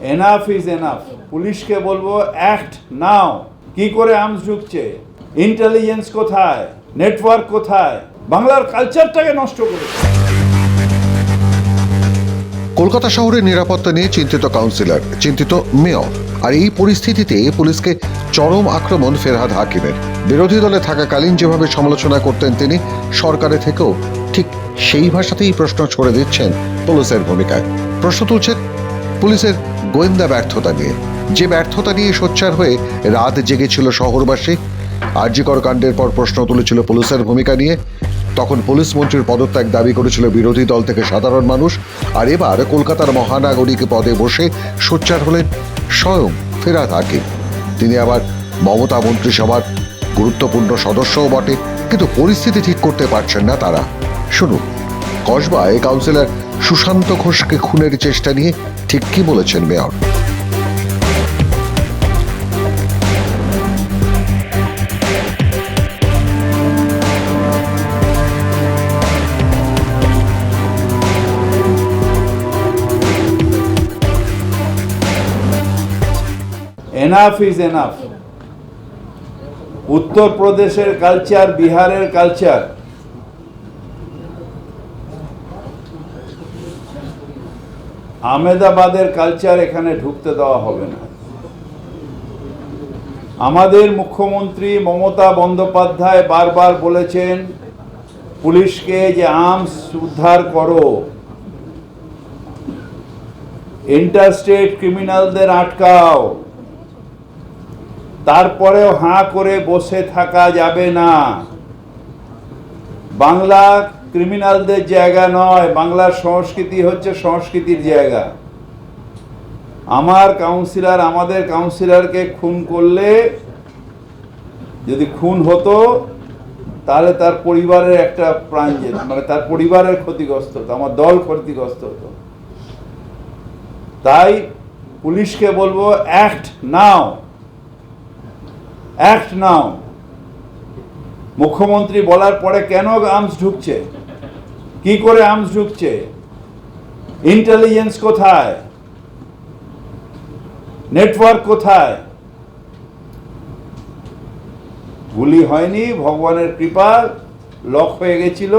Enough is enough. পুলিশকে বলবো act নাও। কি করে আর্মস ঢুকছে, ইন্টেলিজেন্স কোথায়, নেটওয়ার্ক কোথায়, বাংলার কালচারটাকে নষ্ট করেছে। কলকাতা শহরের নিরাপত্তা নিয়ে চিন্তিত কাউন্সিলর, চিন্তিত মেয়র। আর এই পরিস্থিতিতে পুলিশকে চরম আক্রমণ ফেরহাদ হাকিমের। বিরোধী দলে থাকাকালীন যেভাবে সমালোচনা করতেন তিনি, সরকারে থেকেও ঠিক সেই ভাষাতেই প্রশ্ন ছড়ে দিচ্ছেন পুলিশের ভূমিকায়। প্রশ্ন তুলছেন পুলিশের গোয়েন্দা ব্যর্থতা নিয়ে, যে ব্যর্থতা নিয়ে সোচ্চার হয়ে রাত জেগেছিল শহরবাসী। আরজি কর কাণ্ডের পর প্রশ্ন তুলেছিল পুলিশের ভূমিকা নিয়ে। তখন পুলিশ মন্ত্রীর পদত্যাগ দাবি করেছিল বিরোধী দল থেকে সাধারণ মানুষ। আর এবার কলকাতার মহানাগরিক পদে বসে সোচ্চার হলেন স্বয়ং ফেরহাদ হাকিম। তিনি আবার মমতা মন্ত্রিসভার গুরুত্বপূর্ণ সদস্যও বটে, কিন্তু পরিস্থিতি ঠিক করতে পারছেন না তারা। শুনুন কসবায় কাউন্সিলর সুশান্ত ঘোষকে খুনের চেষ্টা নিয়ে ঠিক কি বলেছেন মেয়র। Enough is enough. উত্তরপ্রদেশের কালচার, বিহারের কালচার, আহমেদাবাদের কালচার এখানে ঢুকতে দেওয়া হবে না। আমাদের মুখ্যমন্ত্রী মমতা বন্দ্যোপাধ্যায় বারবার বলেছেন পুলিশকে যে আর্মস উদ্ধার করো, ইন্টারস্টেট ক্রিমিনালদের আটকাও। তারপরেও হাঁ করে বসে থাকা যাবে না। বাংলা ক্রিমিনালদের জায়গা নয়, বাংলার সংস্কৃতি হচ্ছে সংস্কৃতির জায়গা। আমাদের কাউন্সিলরকে খুন করলে, যদি খুন হতো তাহলে তার পরিবারের একটা প্রাণ যেত, মানে তার পরিবারের ক্ষতিগ্রস্ত হতো, আমার দল ক্ষতিগ্রস্ত হতো। তাই পুলিশকে বলবো অ্যাক্ট নাও, অ্যাক্ট নাও। মুখ্যমন্ত্রী বলার পরে কেন আর্মস ঢুকছে, কি করে আর্মস ঢুকছে, ইন্টেলিজেন্স কোথায়, নেটওয়ার্ক কোথায়? গুলি হয়নি, ভগবানের কৃপা, লক হয়ে গেছিল,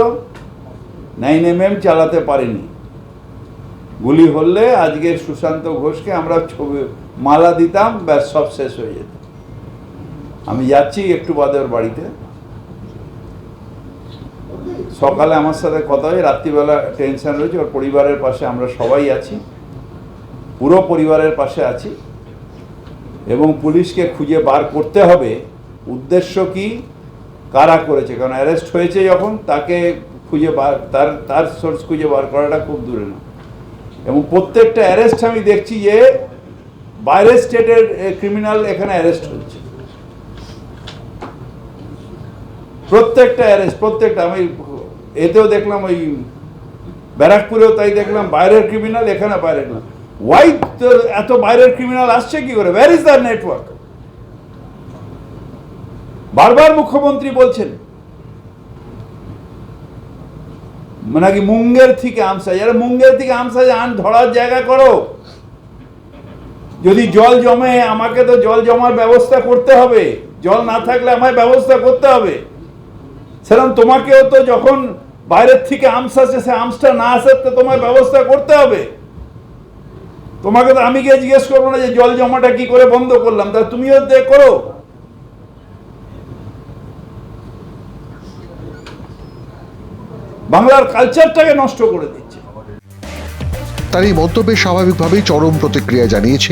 9mm চালাতে পারেনি। গুলি হলে আজকের সুশান্ত ঘোষকে আমরা ছবি মালা দিতাম, ব্যাস সব শেষ হয়ে যেত। আমি যাচ্ছি একটু বাদে ওর বাড়িতে। সকালে আমার সাথে কথা হয়, রাত্রিবেলা টেনশন রয়েছে। ওর পরিবারের পাশে আমরা সবাই আছি, পুরো পরিবারের পাশে আছি। এবং পুলিশকে খুঁজে বার করতে হবে উদ্দেশ্য কি, কারা করেছে। কারণ অ্যারেস্ট হয়েছে যখন, তাকে খুঁজে বার, তার সোর্স খুঁজে বার করাটা খুব দূরে না। এবং প্রত্যেকটা অ্যারেস্ট আমি দেখছি যে বাইরের স্টেটের ক্রিমিনাল এখানে অ্যারেস্ট হচ্ছে। প্রত্যেকটা অ্যারেস্ট, প্রত্যেকটা। আমি এতেও দেখলাম, ওই ব্যারাকপুরেও তাই দেখলাম, বাইরের ক্রিমিনাল, এখানে বাইরের না। ওয়াই এত বাইরের ক্রিমিনাল আসছে কি করে? Where is the network? বারবার মুখ্যমন্ত্রী বলছেন নাকি মুঙ্গের থেকে আমসা। যারা মুঙ্গের থেকে আমসা আন ধরার জায়গা করো। যদি জল জমে, আমাকে তো জল জমার ব্যবস্থা করতে হবে। জল না থাকলে আমায় ব্যবস্থা করতে হবে। সেরকম তোমাকেও তো যখন বাইরের থেকে আর্মস আসে, সে আর্মসটা না আসে তো তোমায় ব্যবস্থা করতে হবে। তোমাকে তো আমি গিয়ে জিজ্ঞেস করবো না যে জল জমাটা কি করে বন্ধ করলাম, তা তুমিও করো। বাংলার কালচারটাকে নষ্ট করে দিচ্ছে। তার এই মন্তব্যে স্বাভাবিকভাবেই চরম প্রতিক্রিয়া জানিয়েছে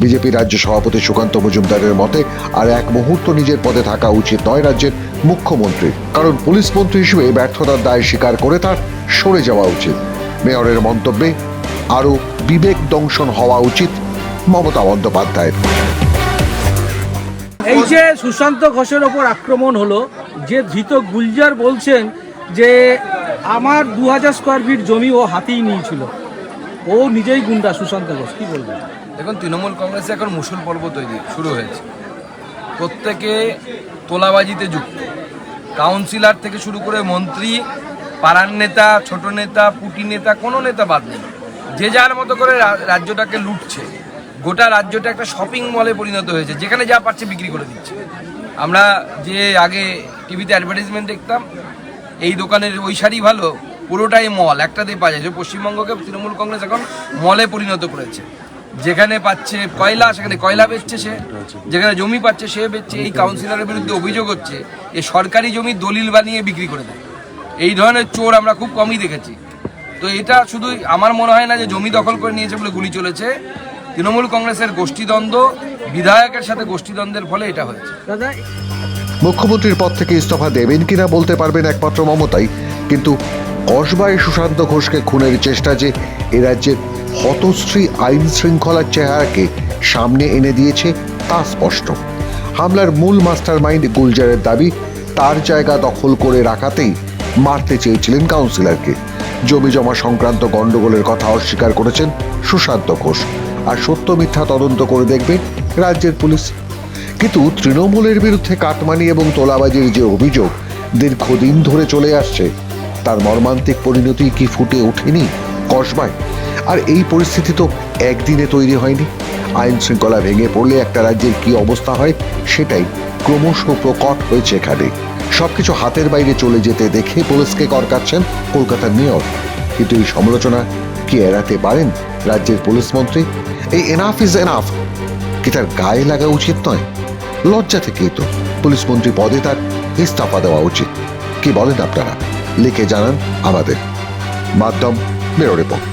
বিজেপি রাজ্য সভাপতি সুকান্ত মজুমদারের মতে আর এক মুহূর্ত নিজের পদে থাকা উচিত নয় রাজ্যের মুখ্যমন্ত্রীর। কারণ পুলিশ মন্ত্রী হিসেবে ব্যর্থতার দায় স্বীকার করে তার সরে যাওয়া উচিত। মেয়রের মন্তব্যে আরও বিবেক দংশন হওয়া উচিত মমতা বন্দ্যোপাধ্যায়ের। এই যে সুশান্ত ঘোষের ওপর আক্রমণ হলো, যে ধৃত গুলজার বলছেন যে আমার 2000 স্কোয়ার ফিট জমি ও হাতেই নিয়েছিল, ও নিজেই গুন্ডা সুশান্ত ঘোষ, কি বলবেন? দেখুন, তৃণমূল কংগ্রেসে এখন মুসুল পর্ব তৈরি শুরু হয়েছে। প্রত্যেকে তোলাবাজিতে যুক্ত, কাউন্সিলর থেকে শুরু করে মন্ত্রী, পাড়ার নেতা, ছোট নেতা, পুটি নেতা, কোনো নেতা বাদ নেই। যে যার মতো করে রাজ্যটাকে লুটছে। গোটা রাজ্যটা একটা শপিং মলে পরিণত হয়েছে, যেখানে যা পাচ্ছে বিক্রি করে দিচ্ছে। আমরা যে আগে টিভিতে অ্যাডভার্টাইজমেন্ট দেখতাম, এই দোকানের ওই শাড়ি ভালো, পুরোটাই মল, একটাতেই পাওয়া যায়। যে পশ্চিমবঙ্গকে তৃণমূল কংগ্রেস এখন মলে পরিণত করেছে। যেখানে পাচ্ছে কয়লা সেখানে কয়লা বেচছে সে, যেখানে জমি পাচ্ছে সে বেচছে। এই কাউন্সিলরের বিরুদ্ধে অভিযোগ হচ্ছে এ সরকারি জমি দলিল বানিয়ে বিক্রি করে দেয়। এই ধরনের চোর আমরা খুব কমই দেখেছি। তো এটা শুধু আমার মনে হয় না যে জমি দখল করে নিয়েছে বলে গুলি চলেছে, তৃণমূল কংগ্রেসের গোষ্ঠীদ্বন্দ্ব, বিধায়কের সাথে গোষ্ঠীদ্বন্দ্বের ফলে এটা হয়েছে। দাদা, মুখ্যমন্ত্রীর পদ থেকে ইস্তফা দেবেন কিনা বলতে পারবেন একমাত্র মমতাই, কিন্তু কসবায় সুশান্ত ঘোষকে খুনের চেষ্টা যে এ রাজ্যের হতশ্রী আইন শৃঙ্খলার চেহারাকে সামনে এনে দিয়েছে তা স্পষ্ট। হামলার মূল মাস্টার মাইন্ড গুলজারের দাবি তার জায়গা দখল করে রাখাতেই মারতে চেয়েছিলেন কাউন্সিলরকে। জমি জমা সংক্রান্ত গন্ডগোলের কথা অস্বীকার করেছেন সুশান্ত ঘোষ, আর সত্য মিথ্যা তদন্ত করে দেখবে রাজ্যের পুলিশ। কিন্তু তৃণমূলের বিরুদ্ধে কাটমানি এবং তোলাবাজির যে অভিযোগ দীর্ঘদিন ধরে চলে আসছে, তার মর্মান্তিক পরিণতি কি ফুটে ওঠেনি কসবায়? আর এই পরিস্থিতি তো একদিনে তৈরি হয়নি। আইন শৃঙ্খলা ভেঙে পড়লে একটা রাজ্যের কি অবস্থা হয় সেটাই ক্রমশ প্রকট হয়েছে এখানে। সবকিছু হাতের বাইরে চলে যেতে দেখে পুলিশকে করকাচ্ছেন কলকাতার মেয়র। কিন্তু এই সমালোচনা কি এড়াতে পারেন রাজ্যের পুলিশ মন্ত্রী? এই এনাফ ইজ এনাফ কি তার গায়ে লাগা উচিত নয়? লজ্জা থেকেই তো পুলিশ মন্ত্রী পদে তার ইস্তফা দেওয়া উচিত। কি বলেন আপনারা? লিখে জানান আমাদের। মাধ্যম ব্যুরো রিপোর্ট।